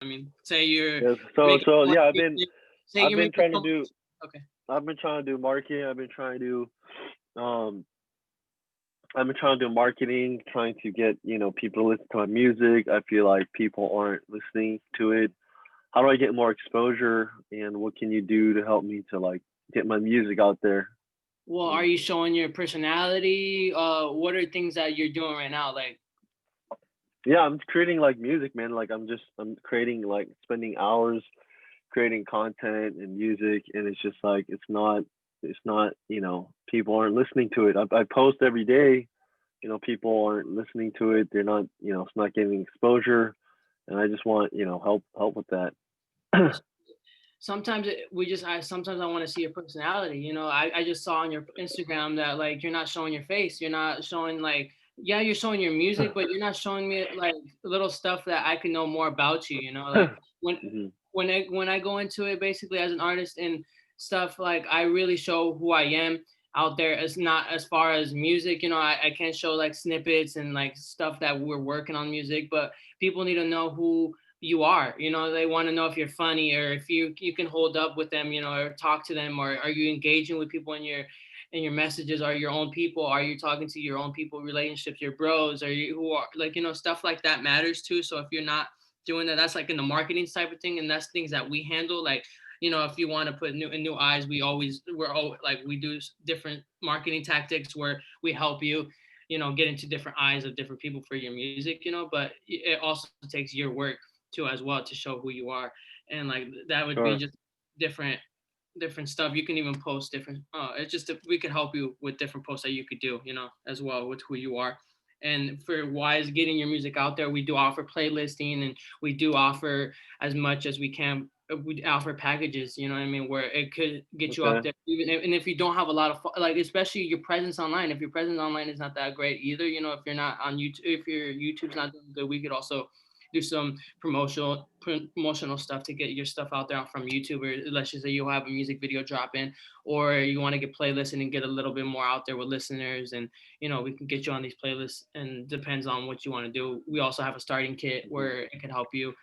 I mean, say you're Yes. making So like yeah, say I've you're been making trying to so much. do Okay. marketing. Um I've been trying to do marketing, trying to get, people to listen to my music. I feel like people aren't listening to it. How do I get more exposure, and what can you do to help me to like get my music out there? Well, are Mm. you showing your personality? What are things that you're doing right now? Like, Yeah, I'm creating like music, man. Like I'm creating, like spending hours creating content and music, and it's just like it's not people aren't listening to it. I post every day. People aren't listening to it. They're not, it's not getting exposure, and I just want, help with that. sometimes sometimes I want to see your personality. I just saw on your Instagram that like you're not showing your face. You're not showing like yeah, you're showing your music, but you're not showing me like little stuff that I can know more about you. Like when Hmm. when I go into it basically as an artist and stuff, like I really show who I am out there. As not as far as music, I can't show like snippets and like stuff that we're working on music, but people need to know who you are. They want to know if you're funny or if you can hold up with them, or talk to them, or are you engaging with people in your messages? Are your own people? Are you talking to your own people, relationships, your bros? Are you who are like, stuff like that matters too. So if you're not doing that, that's like in the marketing type of thing, and that's things that we handle. Like, if you want to put new eyes, we're all like we do different marketing tactics where we help you, get into different eyes of different people for your music, but it also takes your work too as well to show who you are. And like that would be Sure. just different different stuff. You can even post different it's just that we could help you with different posts that you could do, as well with who you are. And for wise getting your music out there, we do offer playlisting, and we do offer as much as we can. We offer packages, you know what I mean, where it could get you out Okay. there. And if you don't have a lot of like, especially your presence online, if your presence online is not that great either, if you're not on YouTube, if your YouTube's not doing good, we could also do some promotional stuff to get your stuff out there from YouTube. Or let's just say you have a music video drop in, or you want to get playlists and get a little bit more out there with listeners, and we can get you on these playlists. And depends on what you want to do. We also have a starting kit Hmm. where it can help you,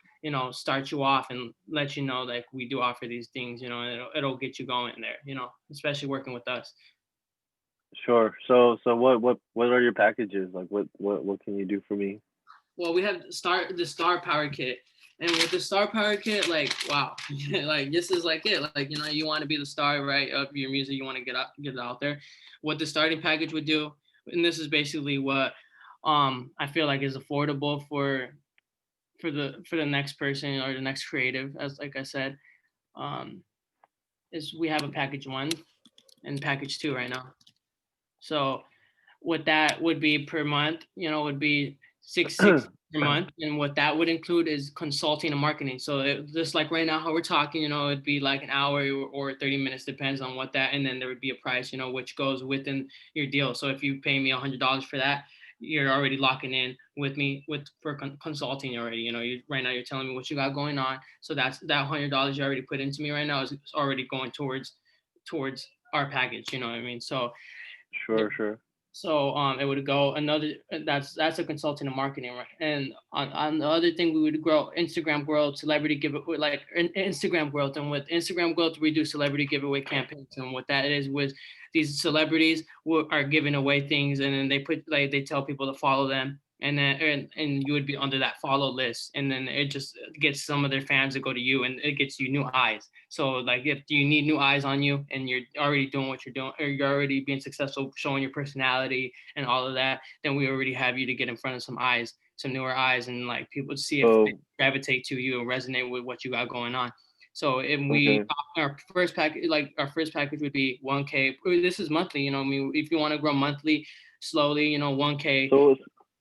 start you off and let you know like we do offer these things, and it'll get you going there, especially working with us. Sure. So what are your packages? Like what can you do for me? Well, we have the star power kit, and with the star power kit, like wow, like this is like it. Like you want to be the star, right, of your music. You want to get it out there. What the starting package would do, and this is basically what I feel like is affordable for the next person or the next creative, as like I said, um, is we have a package one and package two right now. So what that would be per month, would be 660 per month, and what that would include is consulting and marketing. So just like right now, how we're talking, it'd be like an hour or 30 minutes, depends on what that, and then there would be a price, which goes within your deal. So if you pay me $100 for that, you're already locking in with me for consulting already. Right now you're telling me what you got going on, so that's that $100 you already put into me right now is already going towards our package. You know what I mean? So Sure, sure. it would go another. That's a consulting and marketing, right? And on the other thing, we would grow Instagram growth, celebrity giveaway, like Instagram growth. And with Instagram growth, we do celebrity giveaway campaigns. And what that is was these celebrities are giving away things, and then they tell people to follow them. And then and you would be under that follow list, and then it just gets some of their fans to go to you, and it gets you new eyes. So like if you need new eyes on you, and you're already doing what you're doing, or you're already being successful, showing your personality and all of that, then we already have you to get in front of some eyes, some newer eyes, and like people to see if they So gravitate to you and resonate with what you got going on. So if we okay. our first package would be 1K. This is monthly, I mean, if you want to grow monthly, slowly, 1K. So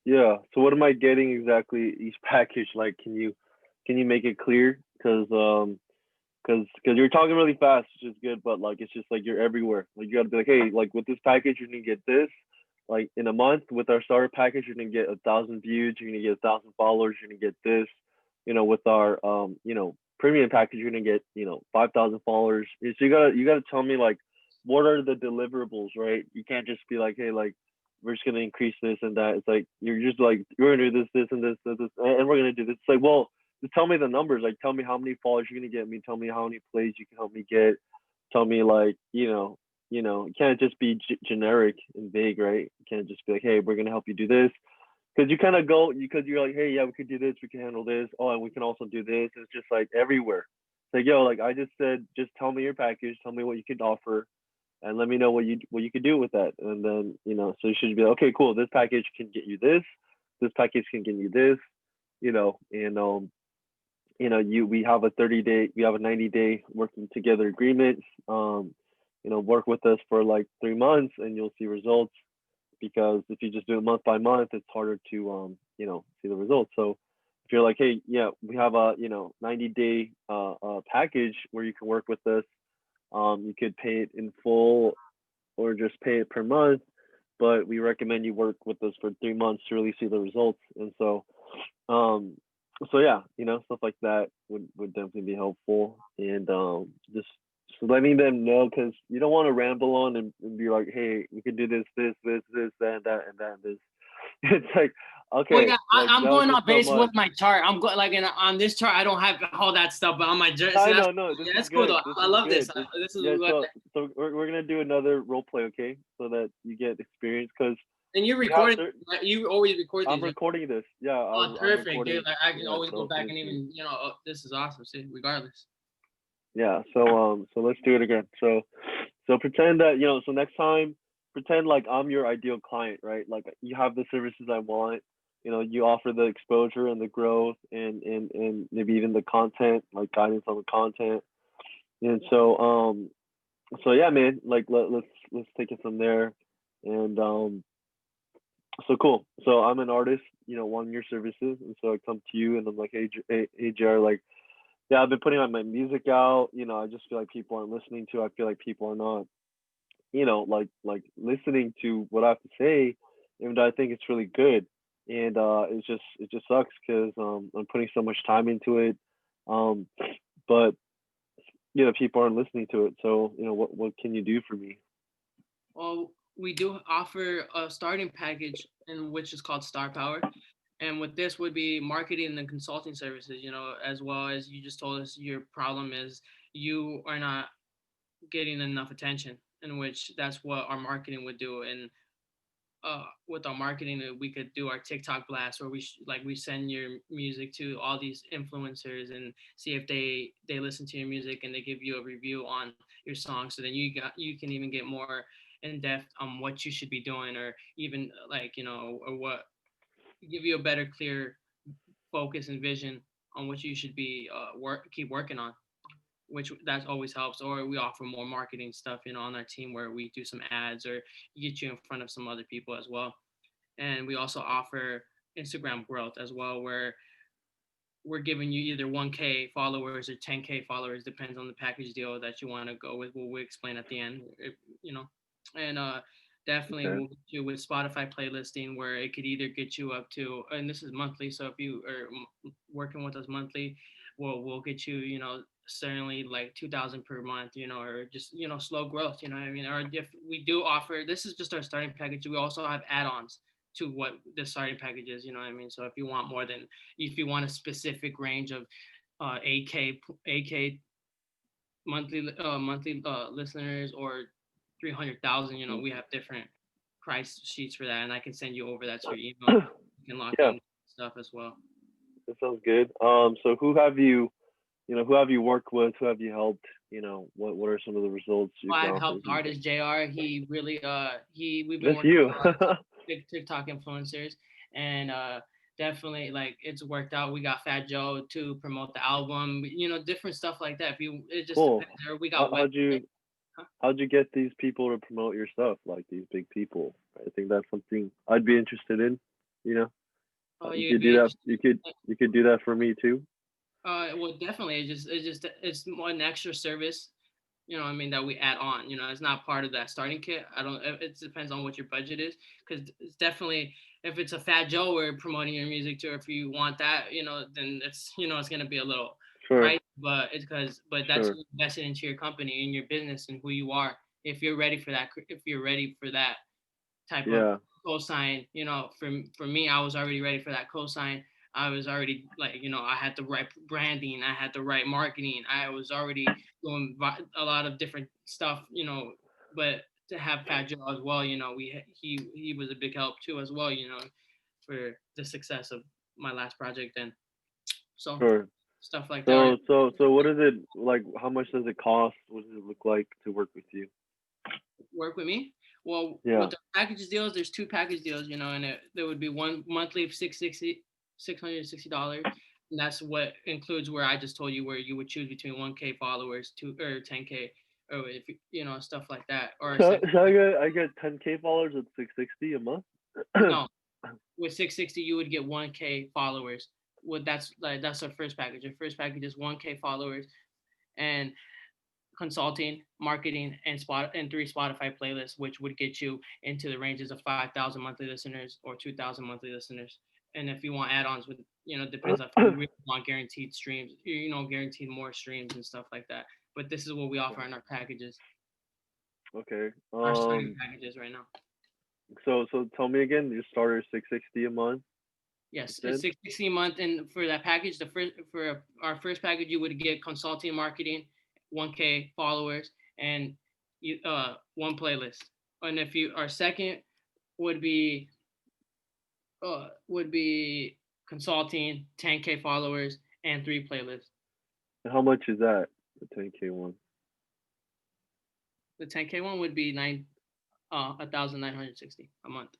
yeah. So what am I getting exactly each package? Like, can you make it clear? Because you're talking really fast, which is good, but like it's just like you're everywhere. Like you gotta be like, hey, like with this package, you're gonna get this. Like in a month with our starter package, you're gonna get 1,000 views. You're gonna get 1,000 followers. You're gonna get this. With our premium package, you're gonna get 5,000 followers. So you gotta tell me like what are the deliverables, right? You can't just be like, hey, like we're just gonna increase this and that. It's like you're just like you're gonna do this, this, and this, and this, and we're gonna do this. It's like, well, just tell me the numbers. Like, tell me how many followers you're gonna get me. Tell me how many plays you can help me get. Tell me like, it can't just be generic and vague, right? You can't just be like, hey, we're gonna help you do this. Because you kind of go, because you're like, hey, yeah, we could do this, we can handle this. Oh, and we can also do this. It's just like everywhere. It's like, yo, like I just said, just tell me your package, tell me what you could offer, and let me know what you could do with that. And then, so you should be like, okay, cool. This package can get you this. This package can get you this. And we have a 30-day, we have a 90-day working together agreement. Work with us for like 3 months, and you'll see results. Because if you just do it month by month, it's harder to see the results. So if you're like, hey, yeah, we have a 90-day package where you can work with us. You could pay it in full or just pay it per month, but we recommend you work with us for 3 months to really see the results. And um, so yeah, stuff like that would definitely be helpful. And just letting them know, because you don't want to ramble on and be like, hey, we can do this, that, and that, and that, and this. It's like, Well, okay, yeah, like I'm that was going just on so based with much. my chart. I'm going like on this chart. I don't have all that stuff, but on my journey, I see, know, no, this yeah, is that's cool good. though. This I is love this. good. This is Yeah, what, so we're gonna do another role play, okay? So that you get experience, because and you're we have recording. certain. Right? You always record I'm these. Right? recording this. Yeah, Oh, I'm perfect, dude. recording. Like I can Yeah, always so go I'll back send and it to you. even oh, this is awesome. See, regardless. Yeah. So let's do it again. So pretend that So next time, pretend like I'm your ideal client, right? Like you have the services I want. You offer the exposure and the growth, and maybe even the content, like guidance on the content. And so yeah, man. Like let's take it from there. And so cool. So I'm an artist, wanting your services, and so I come to you, and I'm like, hey, JR, like, yeah, I've been putting my music out. I just feel like people aren't listening to. I feel like people are not, like listening to what I have to say, even though I think it's really good. And it just sucks because I'm putting so much time into it, um, but people aren't listening to it. So what can you do for me? Well, we do offer a starting package, in which is called Star Power. And with this would be marketing and consulting services, as well as you just told us your problem is you are not getting enough attention, in which that's what our marketing would do. And with our marketing, we could do our TikTok blast, where we send your music to all these influencers and see if they listen to your music and they give you a review on your song. So then you can even get more in depth on what you should be doing, or even like or what give you a better, clear focus and vision on what you should be keep working on, which that always helps. Or we offer more marketing stuff, on our team, where we do some ads or get you in front of some other people as well. And we also offer Instagram growth as well, where we're giving you either 1K followers or 10K followers, depends on the package deal that you want to go with. What we explain at the end, you know, and definitely Okay. we'll get you with Spotify playlisting, where it could either get you up to, and this is monthly. So if you are working with us monthly, we'll get you, certainly like 2,000 per month, or just slow growth, what I mean. Or if we do offer, this is just our starting package. We also have add-ons to what the starting package is, what I mean. So if you want more than, if you want a specific range of 8K monthly listeners, or 300,000, we have different price sheets for that, and I can send you over that to your email. You can lock Yeah, in stuff as well. that sounds good. So who have you worked with? Who have you helped? What are some of the results you can I've offer helped people? artist JayR. He really we've been Just working you. with a lot of big TikTok influencers, and definitely like it's worked out. We got Fat Joe to promote the album, different stuff like that. If you It just Cool. depends. Or we How, got web. how'd you how'd you get these people to promote your stuff, like these big people? I think that's something I'd be interested in. You know, Oh, you you'd could be do that. interested. You could do that for me too. Well, definitely. It's more an extra service, I mean, that we add on. It's not part of that starting kit. I don't. It depends on what your budget is, because it's definitely, if it's a Fat Joe we're promoting your music to, if you want that, then it's gonna be a little Sure. price, but that's Sure. invested into your company and your business and who you are. If you're ready for that, type of Yeah. cosign, for me, I was already ready for that cosign. I was already like, I had the right branding, I had the right marketing, I was already doing a lot of different stuff, but to have Fat Joe as well, he was a big help too as well, for the success of my last project. And so Sure. stuff like that. So what is it like? How much does it cost? What does it look like to work with you? Work with me. Well, Yeah. with the package deals, there's two package deals, and there would be one monthly of $660, and that's what includes where I just told you, where you would choose between 1K followers, two or 10K, or if stuff like that, or a second. So I get 10K followers at 660 a month. No, with 660 you would get 1K followers. That's our first package. Our first package is 1K followers and consulting, marketing, and 3 Spotify playlists, which would get you into the ranges of 5,000 monthly listeners or 2,000 monthly listeners. And if you want add-ons, with depends if you really want guaranteed streams, guaranteed more streams and stuff like that. But this is what we offer in our packages, Okay. our starting packages right now. So tell me again. Your starter is 660 a month. You Yes, it's said. 660 a month, and for that package, the first for our first package, you would get consulting and marketing, 1K followers, and one playlist. And if you our second would be consulting, 10K followers, and 3 playlists. How much is that? The 10K one. The 10K one would be 1,960 a month.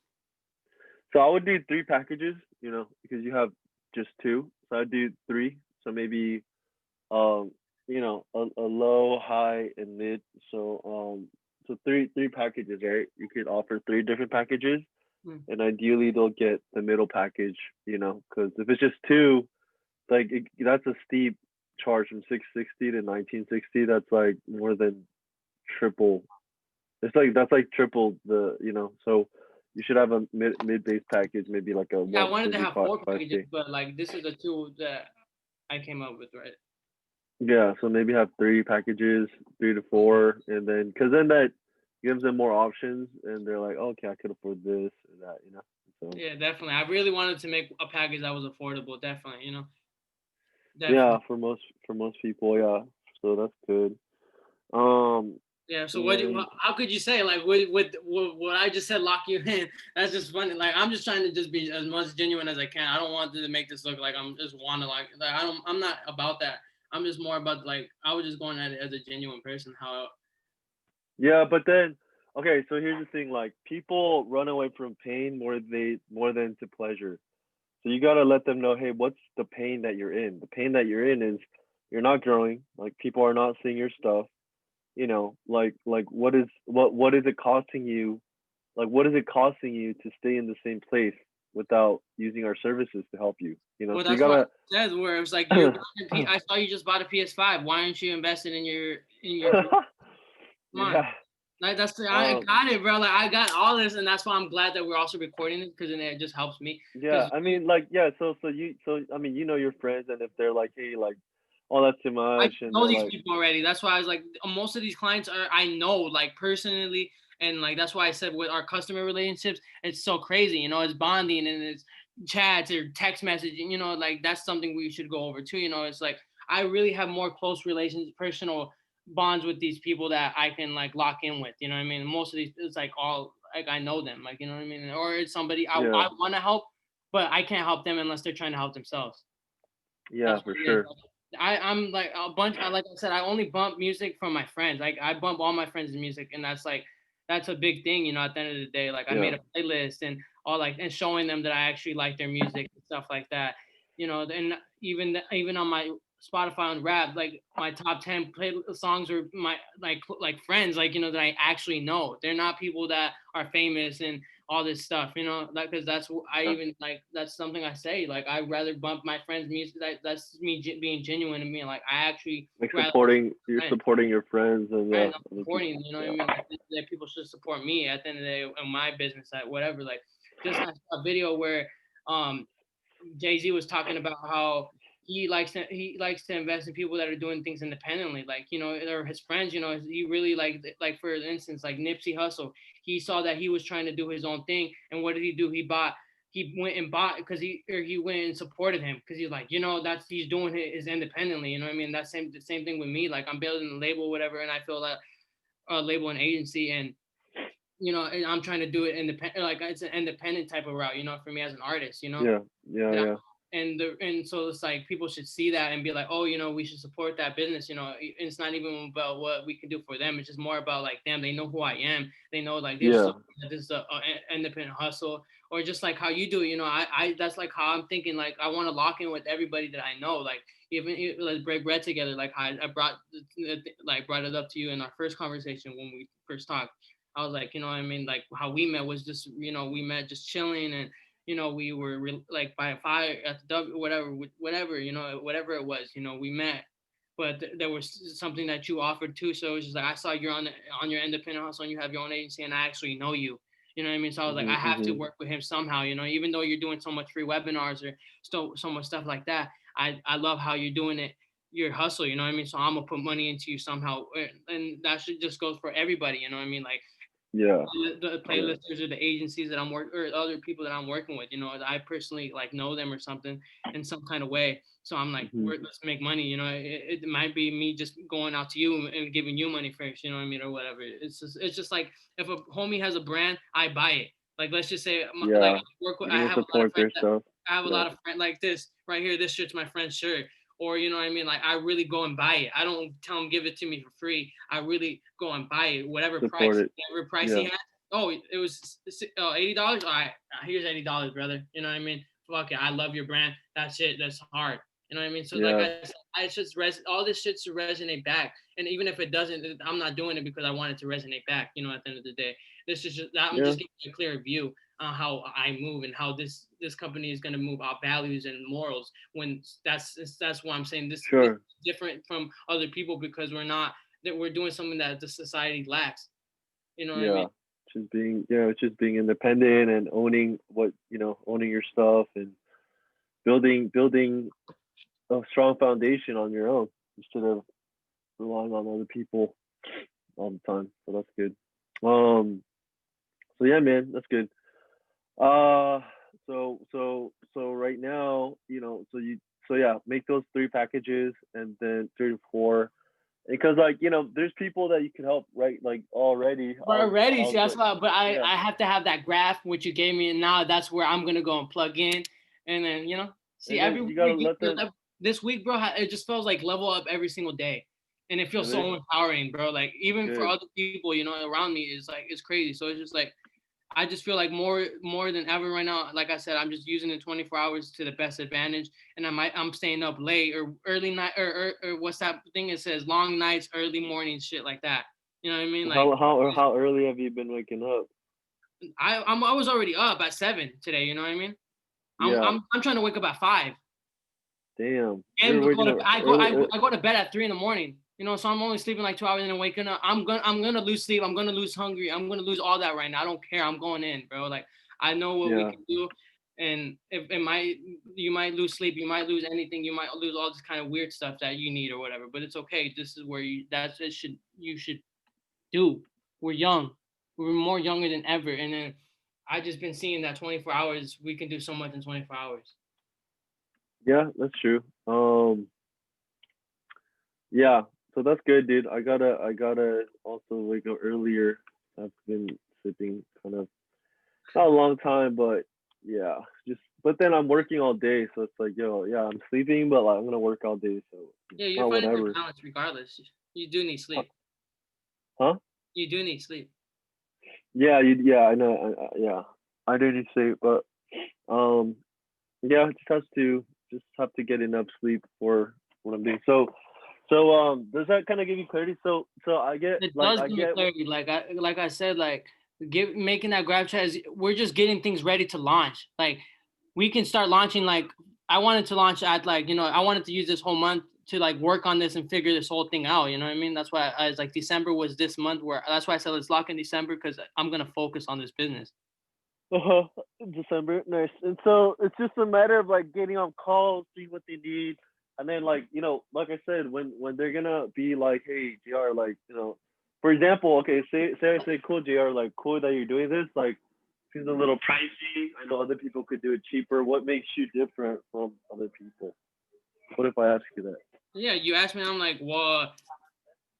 So I would do three packages. Because you have just two. So I'd do three. So maybe um, a low, high, and mid. So three packages, right? You could offer three different packages, Hmm. and ideally they'll get the middle package. Because if it's just two, like that's a steep charge from 660 to 1960. That's like more than triple. It's like that's like triple the. So you should have a mid base package, maybe like a Yeah, I what, wanted to maybe have five four five packages, k. but like this is the two that I came up with, right? Yeah, so maybe have three packages, 3 to 4, and then because then that gives them more options, and they're like, okay, I could afford this or that. So Yeah, definitely. I really wanted to make a package that was affordable. Definitely, yeah, definitely. for most people, yeah. So that's good. Um, Yeah. So and how could you say like what I just said lock you in? That's just funny. Like I'm just trying to just be as much genuine as I can. I don't want to make this look like I'm just want to like I'm not about that. I'm just more about like I was just going at it as a genuine person. How yeah, but then okay, so here's the thing: like people run away from pain more than to pleasure. So you gotta let them know, hey, what's the pain that you're in? The pain that you're in is you're not growing. Like people are not seeing your stuff. Like what is it costing you? Like what is it costing you to stay in the same place without using our services to help you? well, So you that's what gotta I said. Where it was like I saw you just bought a PS5. Why aren't you invested in your come on? yeah. Like I Um got it, bro. Like I got all this, and that's why I'm glad that we're also recording it because then it just helps me. yeah, Because I mean like yeah, so I mean your friends and if they're like, hey, like, oh that's too I much and know they're these like people already. That's why I was like, most of these clients are I know like personally, and like that's why I said with our customer relationships, it's so crazy. It's bonding and it's chats or text messaging. Like that's something we should go over too. It's like I really have more close relations, personal bonds with these people that I can like lock in with. You know what I mean? Most of these, it's like all like I know them. Like you know what I mean? Or it's somebody I yeah, want to help, but I can't help them unless they're trying to help themselves. yeah, That's for what it is. sure. I'm like a bunch. Like I said, I only bump music from my friends. Like I bump all my friends' music, and that's a big thing. At the end of the day, like I Yeah. made a playlist and all like and showing them that I actually like their music and stuff like that. And even on my Spotify on rap, like my top 10 play songs are my like friends, like that I actually know. They're not people that are famous and all this stuff, like because I Yeah. even like that's something I say. Like I rather bump my friends' music. That's me being genuine and being like I actually Like rather you're friends, supporting your friends and right? yeah, And I'm other supporting. people. You know what I Yeah. mean? Like that people should support me at the end of the day in my business, at whatever. Like just I saw a video where um Jay-Z was talking about how he likes to invest in people that are doing things independently, like or his friends. He really like for instance, like Nipsey Hussle. He saw that he was trying to do his own thing, and what did he do? He bought he went and bought because he went and supported him because he's like, you know, that's he's doing his independently. You know what I mean? That's the same thing with me. Like I'm building a label, whatever, and I feel that label and agency, and you know, and I'm trying to do it independent. Like it's an independent type of route. You know, for me as an artist, you know. Yeah. Yeah. And Yeah. and so it's like people should see that and be like, oh, you know, we should support that business. You know, it's not even about what we can do for them. It's just more about like them. They know who I am. They know like there's Yeah. so this is a independent hustle, or just like how you do it. You know, I that's like how I'm thinking. Like I want to lock in with everybody that I know. Like even let's break bread together. Like I brought like brought it up to you in our first conversation when we first talked. I was like, you know what I mean? Like how we met was just, you know, we met just chilling, and you know, we were like by a fire at the W, whatever, you know, whatever it was, you know, we met. But there was something that you offered too. So it was just like, I saw you're on your independent hustle and you have your own agency and I actually know you. You know what I mean? So I was like, I Mhm. have to Mhm. work with him somehow, you know, even though you're doing so much free webinars or so much stuff like that. I love how you're doing it, your hustle, you know what I mean? So I'm gonna put money into you somehow. And that should just goes for everybody, you know what I mean? Like Yeah. the Yeah. playlisters or the agencies that I'm working or other people that I'm working with, you know, I personally like know them or something in some kind of way. So I'm like, Mhm. let's make money, you know. It might be me just going out to you and giving you money first, you know what I mean, or whatever. It's just like if a homie has a brand, I buy it. Like let's just say like Yeah. I You're gonna have a lot of support friends their stuff. I have a Yeah. lot of friends like this right here. This shirt's my friend's shirt. Or you know what I mean? Like I really go and buy it. I don't tell him give it to me for free. I really go and buy it, Support it. whatever price he Yeah. has. Oh, it was $80. All right, here's $80, brother. You know what I mean? Fuck it. I love your brand. That's it. That's hard. You know what I mean? So like Yeah. I said, I just all this shit should resonate back. And even if it doesn't, I'm not doing it because I want it to resonate back. You know, at the end of the day, this is just I'm Yeah. just giving you a clear view on how I move and how this company is going to move our values and morals. When that's why I'm saying this is Sure. different from other people because we're doing something that the society lacks. You know what I mean? Yeah. Just being independent and owning owning your stuff and building a strong foundation on your own instead of relying on other people all the time. So that's good. Um. So yeah, man, that's good. Uh. So right now, so yeah, make those three packages and then 3 to 4 because like there's people that you can help right like already. We're already, see, I'll that's go. why, but Yeah. I have to have that graph which you gave me, and now that's where I'm gonna go and plug in, and then you know, see And then every you gotta week, let them. this week, bro, it just feels like level up every single day, and it feels Really so empowering, bro. Like even for good. other people, you know, around me, it's like it's crazy. So it's just like I just feel like more than ever right now. Like I said, I'm just using the 24 hours to the best advantage, and I'm staying up late or early night or what's that thing? It says long nights, early mornings, shit like that. You know what I mean? Like How early have you been waking up? I was already up at 7 today. You know what I mean? Yeah. I'm trying to wake up at 5 Damn. and You're waking up early. I go to bed at 3 in the morning. You know, so I'm only sleeping like 2 hours and then waking up. I'm gonna lose sleep. I'm gonna lose hungry. I'm gonna lose all that right now. I don't care. I'm going in, bro. Like I know what we Yeah. can do, and if it might you might lose sleep. You might lose anything. You might lose all this kind of weird stuff that you need or whatever. But it's okay. This is where you should do. We're young. We're more younger than ever, and then I just been seeing that 24 hours we can do so much in 24 hours. Yeah, that's true. Yeah. So that's good, dude. I gotta also wake up earlier. I've been sleeping kind of not a long time, but yeah, just but then I'm working all day, so it's like, yo, yeah, I'm sleeping, but like I'm gonna work all day, so Yeah, you're oh finding your whatever. balance regardless. You do need Huh? sleep. Huh? You do need sleep. Yeah, I know. Yeah, I do need sleep, but um, yeah, just have to get enough sleep for what I'm doing. So does that kind of give you clarity? So It does give me clarity. Like I said, like making that grab chat is we're just getting things ready to launch. Like we can start launching. Like I wanted to launch at like I wanted to use this whole month to like work on this and figure this whole thing out. You know what I mean? That's why I was like December was this month where that's why I said let's lock in December because I'm gonna focus on this business. uh December, nice. And so it's just a matter of like getting on calls, seeing what they need, and then like like I said, when they're gonna be like, hey, JR, like for example, okay, say I say, cool, JR, like cool that you're doing this, like seems a little pricey. I know other people could do it cheaper. What makes you different from other people? What if I ask you that? Yeah, you asked me, I'm like, well,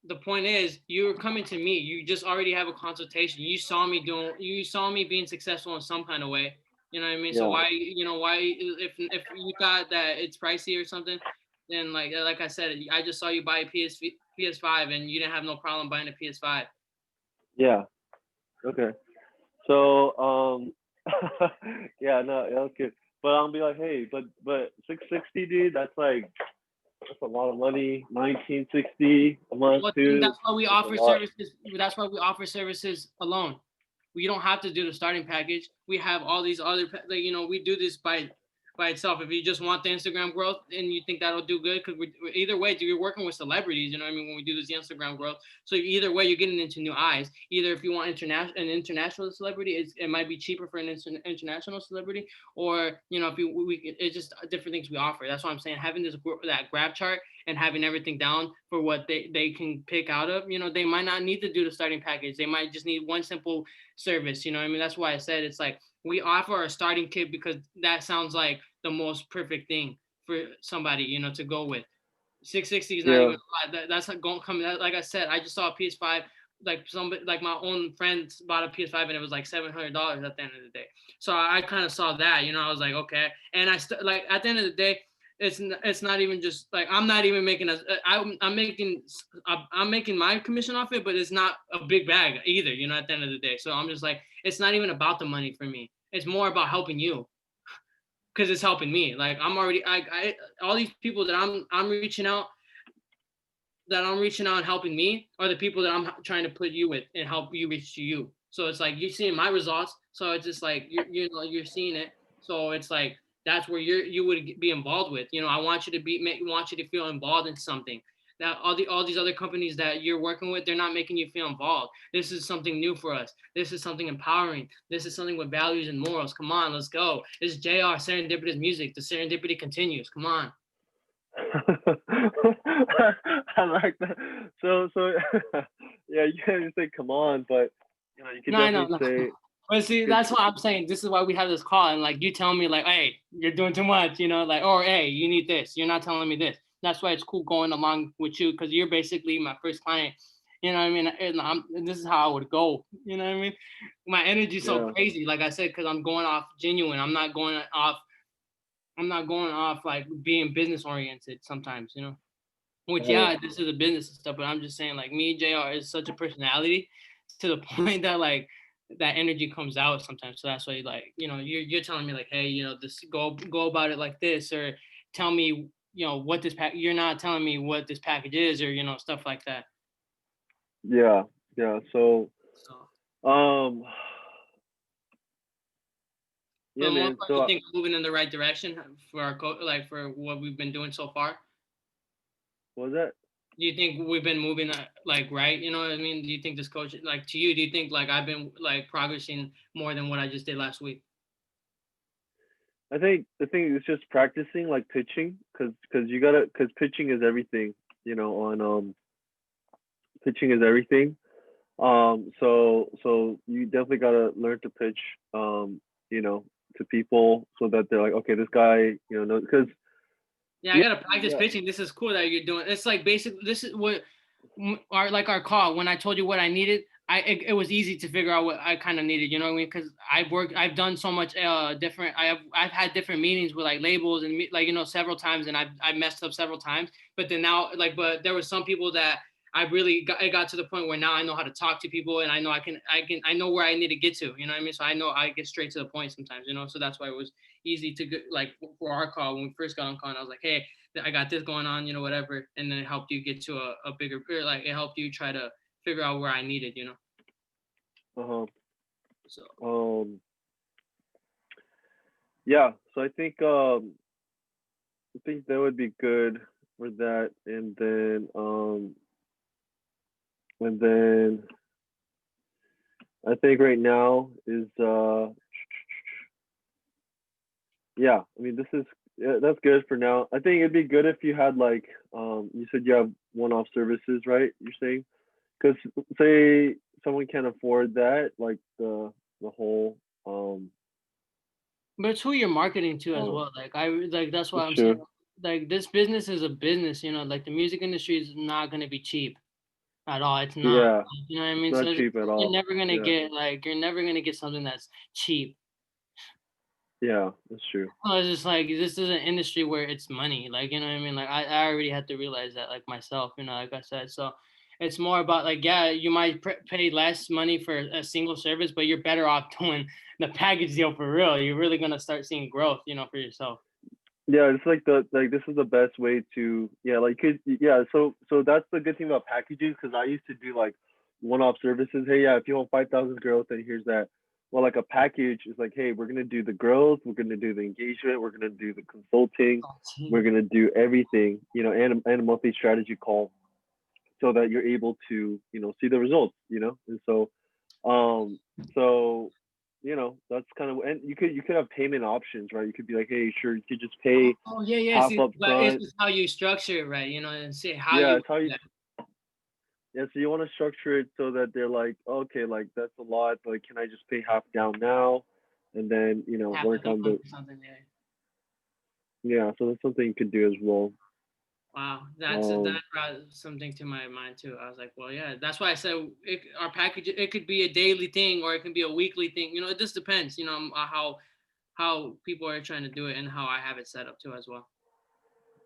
the point is you're coming to me. You just already have a consultation. You saw me being successful in some kind of way. You know what I mean? So Yeah, why, why if you thought that it's pricey or something, then like I said, I just saw you buy a PS5 and you didn't have no problem buying a PS5. yeah, okay. So yeah, no, yeah, okay. But I'll be like, hey, but 660, dude, that's a lot of money. 1960 a month, Well, dude. that's why we That's a offer lot. services. That's why we offer services alone. We don't have to do the starting package. We have all these other, we do this by itself. If you just want the Instagram growth and you think that'll do good, because either way, you're working with celebrities. You know what I mean? When we do this Instagram growth, so either way, you're getting into new eyes. Either if you want an international celebrity, it might be cheaper for an international celebrity, or if it's just different things we offer. That's what I'm saying. Having that grab chart and having everything down for what they can pick out of, they might not need to do the starting package. They might just need one simple service. You know what I mean? That's why I said it's like we offer a starting kit because that sounds like the most perfect thing for somebody, to go with. 660 is not Yeah. even a lot. That's not going coming. Like I said, I just saw a PS5. Like somebody, like my own friends bought a PS5 and it was like $700 at the end of the day. So I kind of saw that, I was like, okay. And like at the end of the day, it's not even just like I'm not even making I'm making my commission off it, but it's not a big bag either, at the end of the day. So I'm just like, it's not even about the money for me. It's more about helping you because it's helping me. Like I'm already all these people that I'm reaching out and helping me are the people that I'm trying to put you with and help you reach to you. So it's like you're seeing my results. So it's just like you're seeing it. So it's like that's where you would be involved with. I want you to want you to feel involved in something. That all these other companies that you're working with, they're not making you feel involved. This is something new for us. This is something empowering. This is something with values and morals. Come on, let's go. This is JayR Serendipitous Music. The serendipity continues. Come on. I like that. So yeah, you can't even say come on, but you could No, I know. definitely No. say But see, could that's what I'm saying. This is why we have this call, and like you tell me, like, hey, you're doing too much, like, or hey, you need this. You're not telling me this. That's why it's cool going along with you because you're basically my first client. You know what I mean? And this is how I would go. You know what I mean? My energy is so yeah. crazy, like I said, because I'm going off genuine. I'm not going off. I'm not going off like being business oriented sometimes. Which Uh-huh. yeah, this is a business and stuff, but I'm just saying like me, JayR is such a personality to the point that like that energy comes out sometimes. So that's why like, you're telling me like, hey, this go about it like this, or tell me, what this pack you're not telling me what this package is, or stuff like that. Yeah. Yeah. So So um for yeah, the most man. part, you So think we're moving in the right direction for like for what we've been doing so far? what was that? Do you think we've been moving like right? You know what I mean? Do you think this coach like to you? Do you think like I've been like progressing more than what I just did last week? I think the thing is just practicing like pitching, cause you gotta, cause pitching is everything. On pitching is everything. So you definitely gotta learn to pitch. You know, to people so that they're like, okay, this guy, because Yeah, I yeah, gotta practice yeah, pitching. This is cool that you're doing. It's like basically this is what our call when I told you what I needed. It was easy to figure out what I kind of needed. You know what I mean? Because I've done so much different. I've had different meetings with like labels and like several times, and I've messed up several times. But then now but there were some people that I really got. It got to the point where now I know how to talk to people, and I know I know where I need to get to. You know what I mean? So I know I get straight to the point sometimes. So that's why it was easy to get like for our call when we first got on call. And I was like, hey, I got this going on, whatever. And then it helped you get to a bigger, like it helped you try to figure out where I needed. uh-huh. So Yeah, so I think that would be good for that, and then I think right now is yeah, I mean this is yeah, that's good for now. I think it'd be good if you had like you said you have one-off services, right? You're saying, because say someone can't afford that, like the whole Um, But it's who you're marketing to as um, well. Like like that's why it's I'm saying true. like this business is a business, like the music industry is not gonna be cheap at all. It's not. Yeah, You know what I it's mean? not So cheap at you're all. never gonna Yeah, get you're never gonna get something that's cheap. yeah, that's true. Oh, it's just like this is an industry where it's money. Like, you know what I mean? Like I already had to realize that like myself, like I said. So it's more about like, yeah, you might pay less money for a single service, but you're better off doing the package deal for real. You're really gonna start seeing growth, for yourself. Yeah, it's like this is the best way to yeah like yeah so that's the good thing about packages because I used to do like one-off services. Hey, yeah, if you want 5,000 growth, then here's that. Well, like a package is like, hey, we're gonna do the growth, we're gonna do the engagement, we're gonna do the consulting, we're gonna do everything, and a monthly strategy call so that you're able to see the results, and um so that's kind of, and you could have payment options, right? You could be like, hey, sure, you could just pay Oh yeah, yeah. half See, up but it's front. just how you structure it, right? And see how Yeah, you. it's how you, yeah, so you want to structure it so that they're like, okay, like that's a lot, like can I just pay half down now and then Half of work the on month the, or something. Yeah. yeah, so that's something you could do as well. Wow, that um brought something to my mind too. I was like, well, yeah, that's why I said our package. It could be a daily thing or it can be a weekly thing. It just depends. How people are trying to do it and how I have it set up too as well.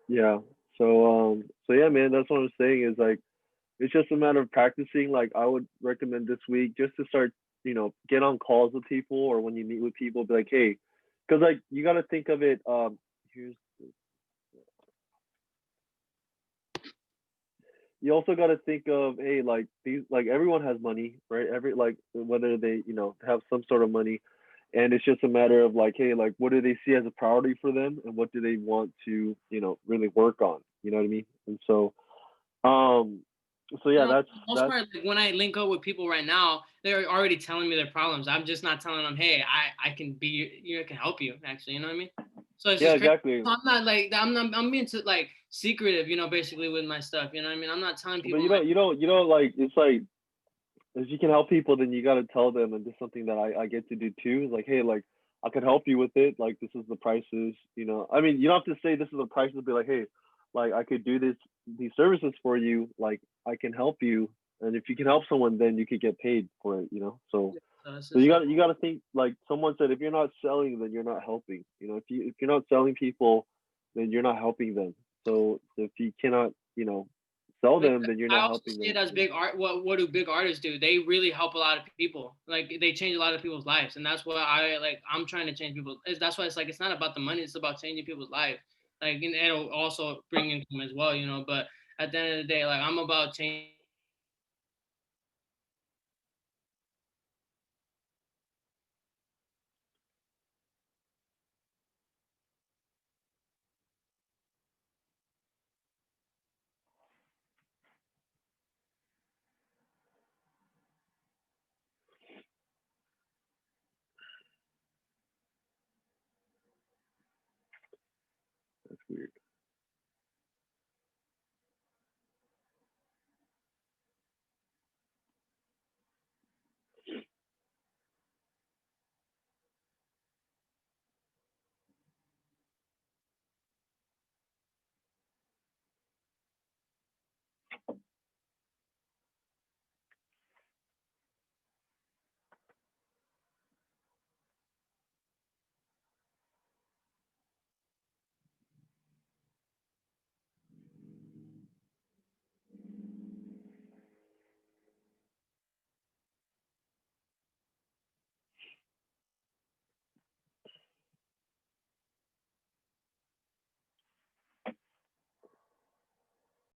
yeah, so yeah, man, that's what I'm saying is like it's just a matter of practicing. Like I would recommend this week just to start, get on calls with people or when you meet with people, be like, hey, because like you got to think of it. Here's You also got to think of, hey, like these, like everyone has money, right? Every like whether they have some sort of money, and it's just a matter of like, hey, like what do they see as a priority for them, and what do they want to really work on? You know what I mean? And um, so yeah, For that's the most part, like when I link up with people right now, they're already telling me their problems. I'm just not telling them, hey, I can be, can help you. Actually, you know what I mean? So it's yeah, just crazy. exactly. I'm not like I'm being like secretive, basically with my stuff. You know what I mean? I'm not telling But people my. you don't like it's like if you can help people, then you got to tell them, and this is something that I get to do too. Is like, hey, like I could help you with it. Like this is the prices. I mean, you don't have to say this is the prices. Be like, hey, like I could do these services for you. Like I can help you, and if you can help someone, then you could get paid for it. So it's So just like. you got to think like someone said. If you're not selling, then you're not helping. If you're not selling people, then you're not helping them. So if you cannot sell But them, then you're I not also helping see it them. as big art. What do big artists do? They really help a lot of people. Like they change a lot of people's lives, and that's what I like. I'm trying to change people. That's why it's like it's not about the money. It's about changing people's life. Like and it'll also bring income as well. But at the end of the day, like I'm about changing